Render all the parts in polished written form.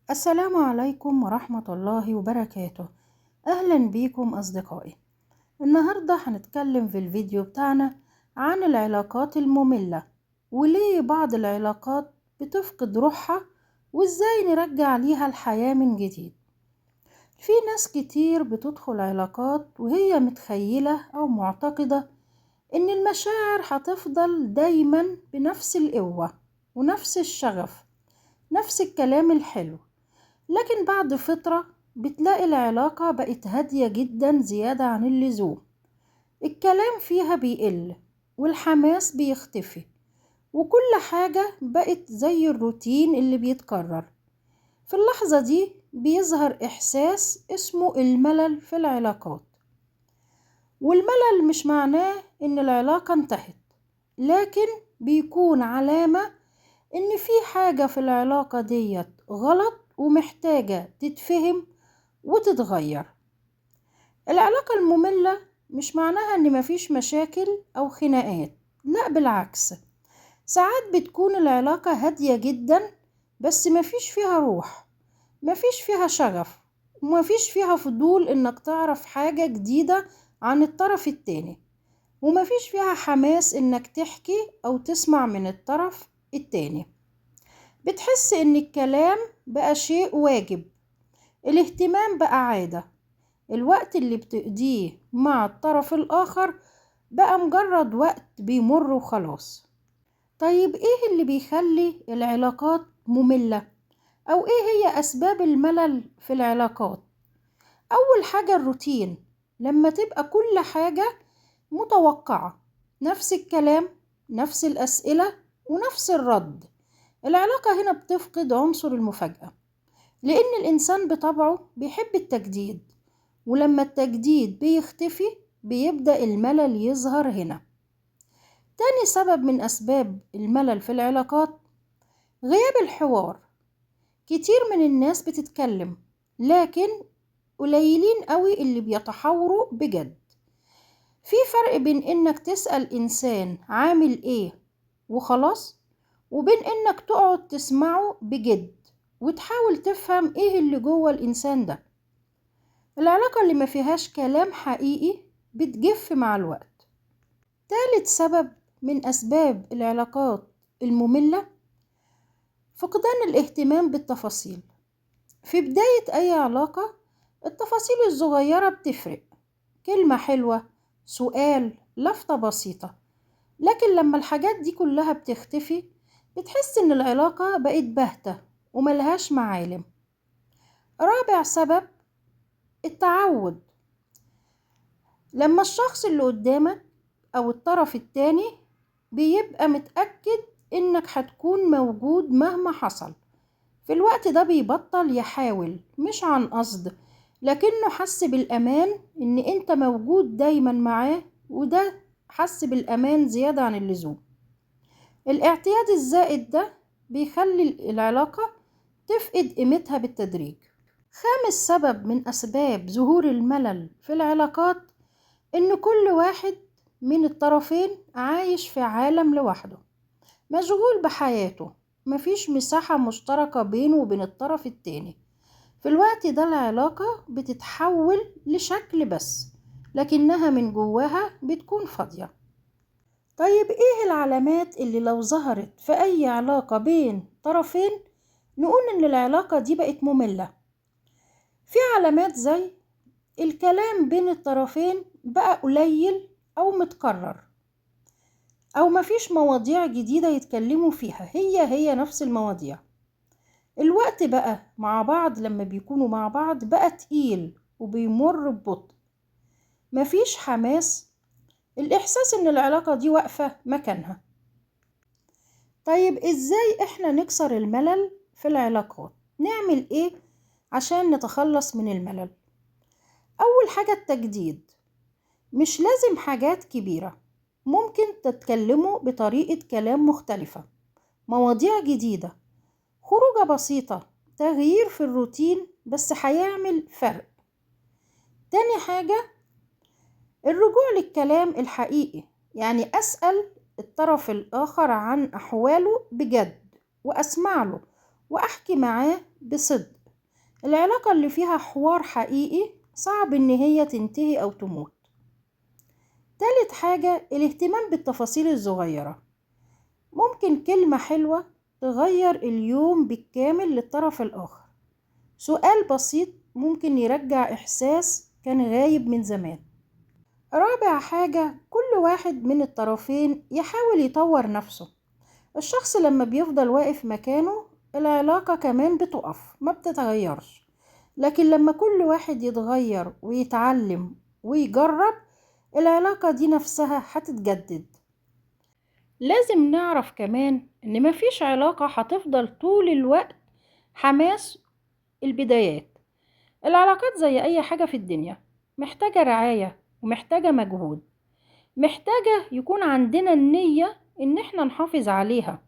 السلام عليكم ورحمة الله وبركاته. أهلا بيكم أصدقائي. النهاردة هنتكلم في الفيديو بتاعنا عن العلاقات المملة، وليه بعض العلاقات بتفقد روحها، وإزاي نرجع ليها الحياة من جديد. في ناس كتير بتدخل علاقات وهي متخيلة أو معتقدة إن المشاعر هتفضل دايما بنفس القوة ونفس الشغف، نفس الكلام الحلو. لكن بعد فترة بتلاقي العلاقة بقت هادية جدا زيادة عن اللزوم، الكلام فيها بيقل والحماس بيختفي، وكل حاجة بقت زي الروتين اللي بيتكرر. في اللحظة دي بيظهر إحساس اسمه الملل في العلاقات. والملل مش معناه إن العلاقة انتهت، لكن بيكون علامة إن في حاجة في العلاقة ديت غلط ومحتاجة تتفهم وتتغير. العلاقة المملة مش معناها إن مفيش مشاكل أو خناقات، لا بالعكس، ساعات بتكون العلاقة هادية جدا بس مفيش فيها روح، مفيش فيها شغف، ومفيش فيها فضول إنك تعرف حاجة جديدة عن الطرف التاني، ومفيش فيها حماس إنك تحكي أو تسمع من الطرف التاني. بتحس إن الكلام بقى شيء واجب، الاهتمام بقى عادة، الوقت اللي بتقضيه مع الطرف الآخر بقى مجرد وقت بيمر وخلاص. طيب إيه اللي بيخلي العلاقات مملة؟ أو إيه هي أسباب الملل في العلاقات؟ أول حاجة الروتين، لما تبقى كل حاجة متوقعة، نفس الكلام، نفس الأسئلة، ونفس الرد. العلاقة هنا بتفقد عنصر المفاجأة، لأن الإنسان بطبعه بيحب التجديد، ولما التجديد بيختفي بيبدأ الملل يظهر هنا. تاني سبب من أسباب الملل في العلاقات غياب الحوار. كتير من الناس بتتكلم، لكن قليلين قوي اللي بيتحاوروا بجد. في فرق بين إنك تسأل إنسان عامل إيه وخلاص، وبين إنك تقعد تسمعه بجد وتحاول تفهم إيه اللي جوه الإنسان ده. العلاقة اللي ما فيهاش كلام حقيقي بتجف مع الوقت. ثالث سبب من أسباب العلاقات المملة فقدان الاهتمام بالتفاصيل. في بداية أي علاقة التفاصيل الصغيرة بتفرق، كلمة حلوة، سؤال، لفتة بسيطة. لكن لما الحاجات دي كلها بتختفي بتحس إن العلاقة بقت باهتة وملهاش معالم. رابع سبب التعود. لما الشخص اللي قدامك أو الطرف التاني بيبقى متأكد إنك هتكون موجود مهما حصل، في الوقت ده بيبطل يحاول، مش عن قصد، لكنه حس بالأمان إن أنت موجود دايما معاه، وده حس بالأمان زيادة عن اللزوم. الاعتياد الزائد ده بيخلي العلاقة تفقد قيمتها بالتدريج. خامس سبب من أسباب ظهور الملل في العلاقات إن كل واحد من الطرفين عايش في عالم لوحده، مشغول بحياته، مفيش مساحة مشتركة بينه وبين الطرف التاني. في الوقت ده العلاقة بتتحول لشكل بس، لكنها من جواها بتكون فاضية. طيب إيه العلامات اللي لو ظهرت في أي علاقة بين طرفين نقول إن العلاقة دي بقت مملة؟ في علامات زي الكلام بين الطرفين بقى قليل أو متكرر، أو مفيش مواضيع جديدة يتكلموا فيها، هي نفس المواضيع. الوقت بقى مع بعض لما بيكونوا مع بعض بقى تقيل وبيمر ببطء، مفيش حماس، الإحساس إن العلاقة دي واقفة مكانها. طيب إزاي إحنا نكسر الملل في العلاقات؟ نعمل إيه عشان نتخلص من الملل؟ أول حاجة التجديد. مش لازم حاجات كبيرة، ممكن تتكلموا بطريقة كلام مختلفة، مواضيع جديدة، خروجة بسيطة، تغيير في الروتين بس هيعمل فرق. تاني حاجة الرجوع للكلام الحقيقي، يعني أسأل الطرف الآخر عن أحواله بجد وأسمع له وأحكي معاه بصدق. العلاقة اللي فيها حوار حقيقي صعب إن هي تنتهي أو تموت. تالت حاجة الاهتمام بالتفاصيل الصغيرة. ممكن كلمة حلوة تغير اليوم بالكامل للطرف الآخر. سؤال بسيط ممكن يرجع إحساس كان غايب من زمان. رابع حاجة كل واحد من الطرفين يحاول يطور نفسه. الشخص لما بيفضل واقف مكانه العلاقة كمان بتقف ما بتتغيرش، لكن لما كل واحد يتغير ويتعلم ويجرب العلاقة دي نفسها هتتجدد. لازم نعرف كمان إن مفيش علاقة هتفضل طول الوقت حماس البدايات. العلاقات زي أي حاجة في الدنيا محتاجة رعاية ومحتاجة مجهود، محتاجة يكون عندنا النية إن احنا نحافظ عليها.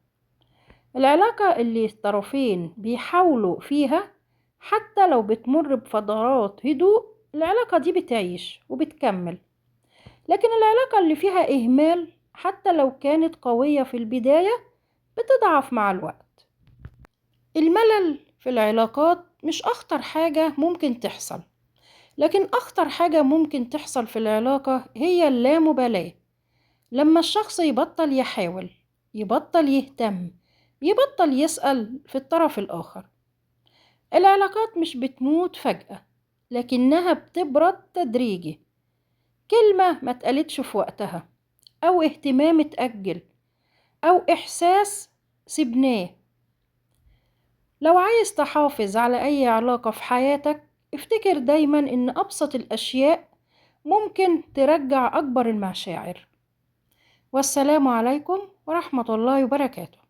العلاقة اللي الطرفين بيحاولوا فيها حتى لو بتمر بفترات هدوء العلاقة دي بتعيش وبتكمل، لكن العلاقة اللي فيها إهمال حتى لو كانت قوية في البداية بتضعف مع الوقت. الملل في العلاقات مش أخطر حاجة ممكن تحصل، لكن أخطر حاجة ممكن تحصل في العلاقة هي اللامبالاة. لما الشخص يبطل يحاول، يبطل يهتم، يبطل يسأل في الطرف الآخر. العلاقات مش بتموت فجأة، لكنها بتبرد تدريجي. كلمة ما اتقالتش في وقتها، أو اهتمام اتأجل، أو إحساس سبناه. لو عايز تحافظ على أي علاقة في حياتك افتكر دايما إن أبسط الأشياء ممكن ترجع أكبر المشاعر. والسلام عليكم ورحمة الله وبركاته.